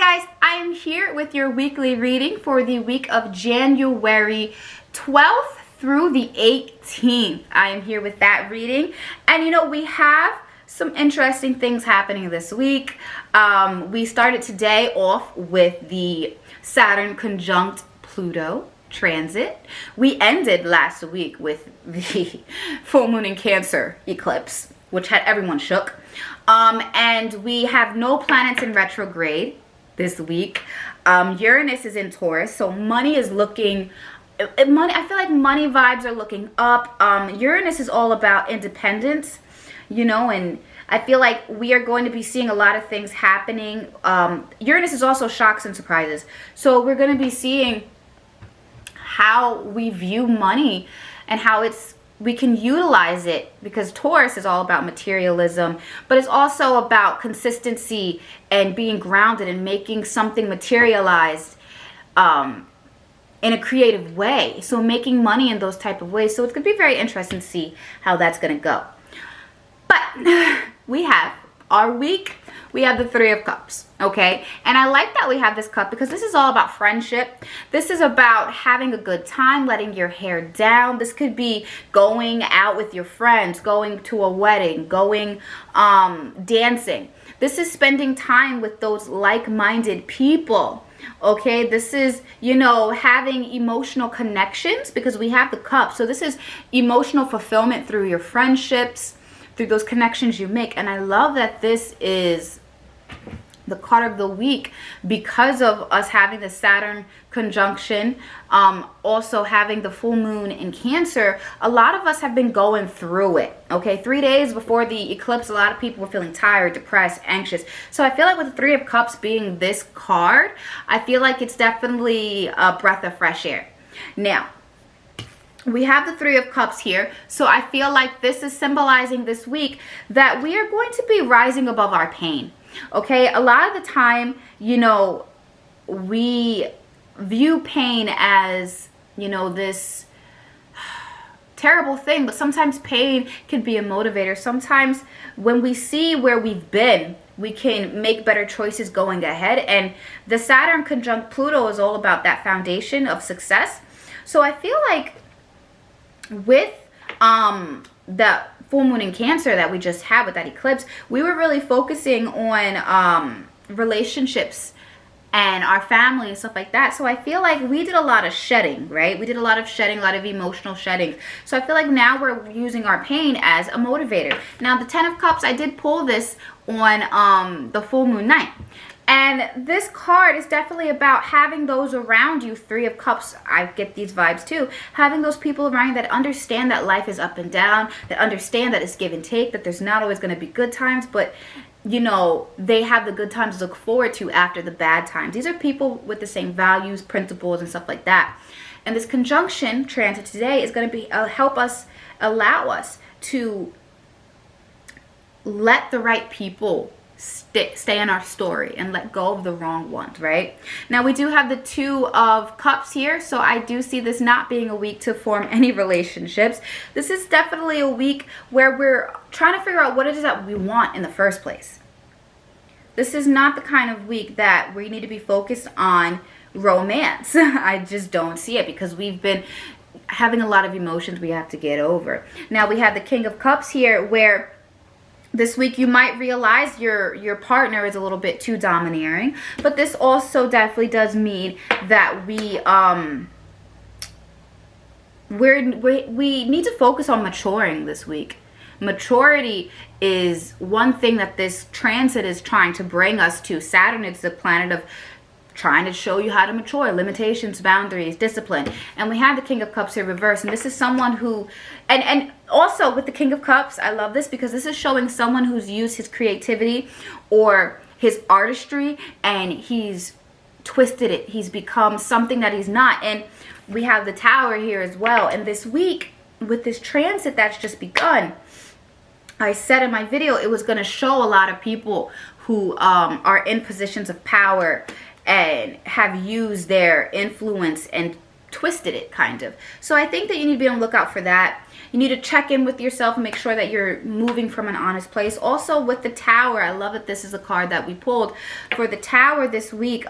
guys, I am here with your weekly reading for the week of January 12th through the 18th. I am here with that reading, and we have some interesting things happening this week. We started today off with the Saturn conjunct Pluto transit. We ended last week with the full moon in Cancer eclipse, which had everyone shook. And we have no planets in retrograde this week. Uranus is in Taurus, so money is looking, I feel like money vibes are looking up. Uranus is all about independence, and I feel like we are going to be seeing a lot of things happening. Uranus is also shocks and surprises, so we're going to be seeing how we view money and how we can utilize it, because Taurus is all about materialism, but it's also about consistency and being grounded and making something materialized in a creative way. So making money in those type of ways. So it's going to be very interesting to see how that's going to go. But we have our week. We have the Three of Cups, okay? And I like that we have this cup because this is all about friendship. This is about having a good time, letting your hair down. This could be going out with your friends, going to a wedding, going dancing. This is spending time with those like-minded people, okay? This is, having emotional connections, because we have the cup. So this is emotional fulfillment through your friendships, through those connections you make. And I love that this is the card of the week because of us having the Saturn conjunction, also having the full moon in Cancer. A lot of us have been going through it, okay? 3 days before the eclipse, a lot of people were feeling tired, depressed, anxious. So I feel like with the Three of Cups being this card, I feel like it's definitely a breath of fresh air. Now, we have the Three of Cups here, so I feel like this is symbolizing this week that we are going to be rising above our pain, okay? A lot of the time, we view pain as, this terrible thing, but sometimes pain can be a motivator. Sometimes when we see where we've been, we can make better choices going ahead, and the Saturn conjunct Pluto is all about that foundation of success. So I feel like with the full moon in Cancer that we just had with that eclipse, we were really focusing on relationships and our family and stuff like that. So I feel like we did a lot of shedding, right? We did a lot of shedding, a lot of emotional shedding. So I feel like now we're using our pain as a motivator. Now the Ten of Cups, I did pull this on the full moon night. And this card is definitely about having those around you. Three of Cups, I get these vibes too. Having those people around you that understand that life is up and down, that understand that it's give and take, that there's not always going to be good times, but they have the good times to look forward to after the bad times. These are people with the same values, principles, and stuff like that. And this conjunction transit today is going to be allow us to let the right people stay in our story and let go of the wrong ones, right? Now we do have the Two of Cups here, so I do see this not being a week to form any relationships. This is definitely a week where we're trying to figure out what it is that we want in the first place. This is not the kind of week that we need to be focused on romance. I just don't see it, because we've been having a lot of emotions we have to get over. Now we have the King of Cups here, where this week you might realize your partner is a little bit too domineering, but this also definitely does mean that we need to focus on maturing this week. Maturity is one thing that this transit is trying to bring us to. Saturn is the planet of trying to show you how to mature, limitations, boundaries, discipline. And we have the King of Cups here reversed, and this is someone who, and also with the King of Cups, I love this because this is showing someone who's used his creativity or his artistry and he's twisted it. He's become something that he's not. And we have the Tower here as well. And this week, with this transit that's just begun, I said in my video it was going to show a lot of people who are in positions of power and have used their influence and twisted it kind of. So I think that you need to be on the lookout for that. You need to check in with yourself and make sure that you're moving from an honest place. Also with the Tower, I love that this is a card that we pulled for the Tower this week.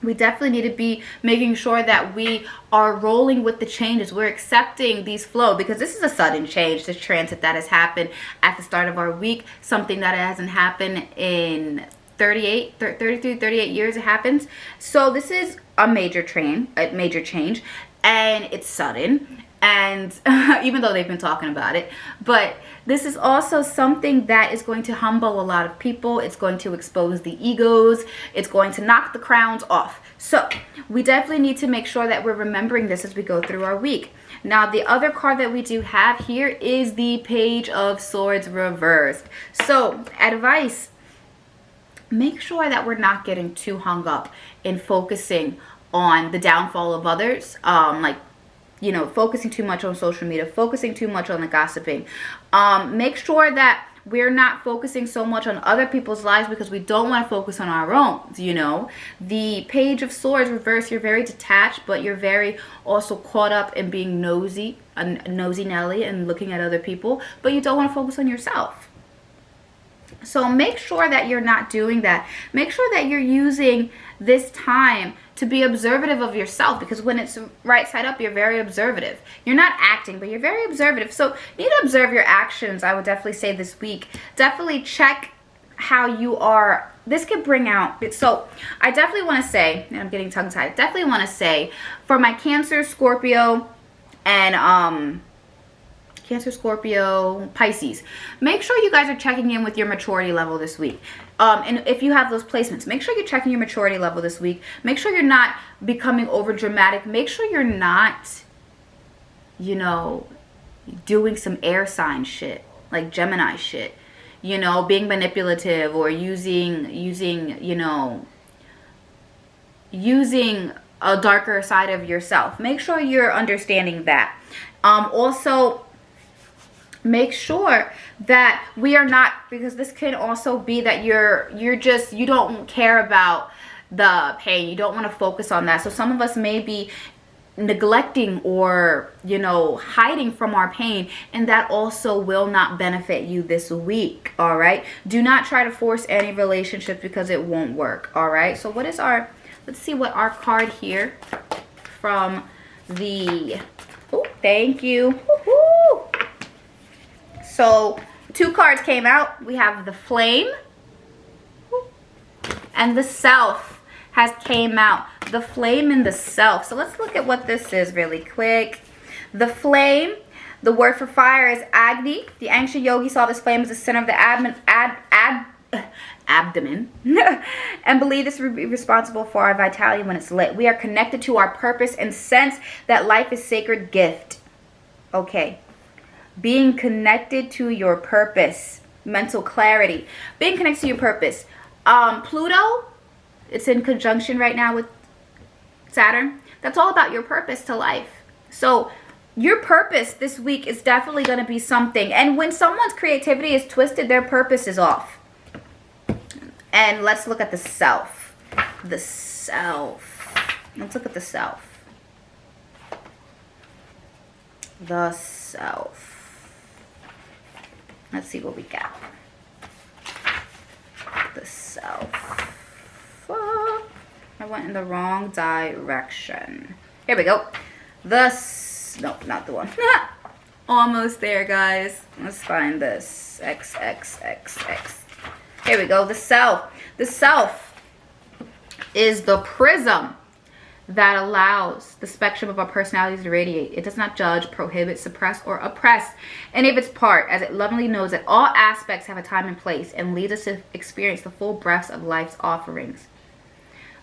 We definitely need to be making sure that we are rolling with the changes. We're accepting these flow, because this is a sudden change, this transit that has happened at the start of our week, something that hasn't happened in 38 years it happens. So this is a major change, and it's sudden. And even though they've been talking about it, but this is also something that is going to humble a lot of people. It's going to expose the egos. It's going to knock the crowns off. So we definitely need to make sure that we're remembering this as we go through our week. Now, the other card that we do have here is the Page of Swords reversed. So advice, make sure that we're not getting too hung up in focusing on the downfall of others, like, you know, focusing too much on social media, focusing too much on the gossiping. Make sure that we're not focusing so much on other people's lives, because we don't want to focus on our own, you know. The Page of Swords reverse, you're very detached, but you're very also caught up in being nosy, a nosy Nelly, and looking at other people, but you don't want to focus on yourself. So make sure that you're not doing that. Make sure that you're using this time to be observative of yourself, because when it's right side up, you're very observative. You're not acting, but you're very observative. So you need to observe your actions, I would definitely say, this week. Definitely check how you are. This could bring out, so I definitely want to say, and I'm getting tongue-tied, definitely want to say for my Cancer, Scorpio, and Cancer, Scorpio, Pisces, make sure you guys are checking in with your maturity level this week. And if you have those placements, make sure you're checking your maturity level this week. Make sure you're not becoming over dramatic. Make sure you're not, you know, doing some air sign shit, like Gemini shit, you know, being manipulative, or using, you know, using a darker side of yourself. Make sure you're understanding that. Also, make sure that we are not, because this can also be that you don't care about the pain. You don't want to focus on that. So some of us may be neglecting or, you know, hiding from our pain, and that also will not benefit you this week. All right, do not try to force any relationships, because it won't work. All right, so what is our, let's see what our card here from the, oh, thank you. Woo-hoo. So 2 cards came out. We have the Flame, and the Self has came out. The Flame and the Self. So let's look at what this is really quick. The Flame, the word for fire is Agni. The ancient yogi saw this flame as the center of the abdomen and believe this will be responsible for our vitality when it's lit. We are connected to our purpose and sense that life is sacred gift. Okay. Being connected to your purpose, mental clarity, being connected to your purpose. Pluto, it's in conjunction right now with Saturn. That's all about your purpose to life. So your purpose this week is definitely going to be something. And when someone's creativity is twisted, their purpose is off. And let's look at the Self. The Self. Let's look at the Self. The Self. Let's see what we got. The Self. I went in the wrong direction. Here we go. No, not the one. Almost there, guys. Let's find this. XXXX. Here we go. The Self. The Self is the prism that allows the spectrum of our personalities to radiate. It does not judge, prohibit, suppress, or oppress any of its part, as it lovingly knows that all aspects have a time and place and leads us to experience the full breadth of life's offerings.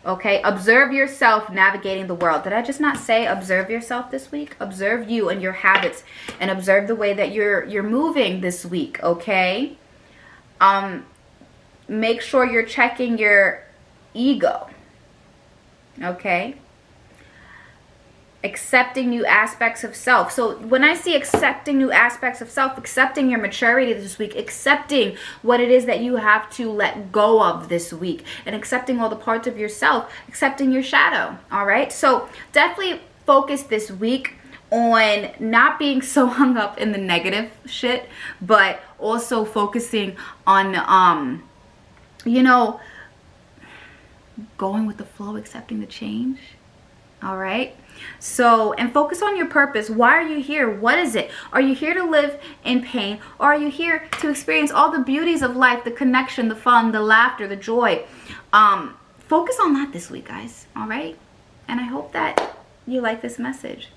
Okay, observe yourself navigating the world. Did I just not say observe yourself this week? Observe you and your habits, and observe the way that you're moving this week, okay? Make sure you're checking your ego, okay? accepting new aspects of self. So when I see accepting new aspects of self, accepting your maturity this week, accepting what it is that you have to let go of this week, and accepting all the parts of yourself, accepting your shadow. All right, so definitely focus this week on not being so hung up in the negative shit, but also focusing on you know, going with the flow, accepting the change. All right, so, and focus on your purpose. Why are you here? What is it? Are you here to live in pain, or are you here to experience all the beauties of life, the connection, the fun, the laughter, the joy? Focus on that this week, guys. All right, and I hope that you like this message.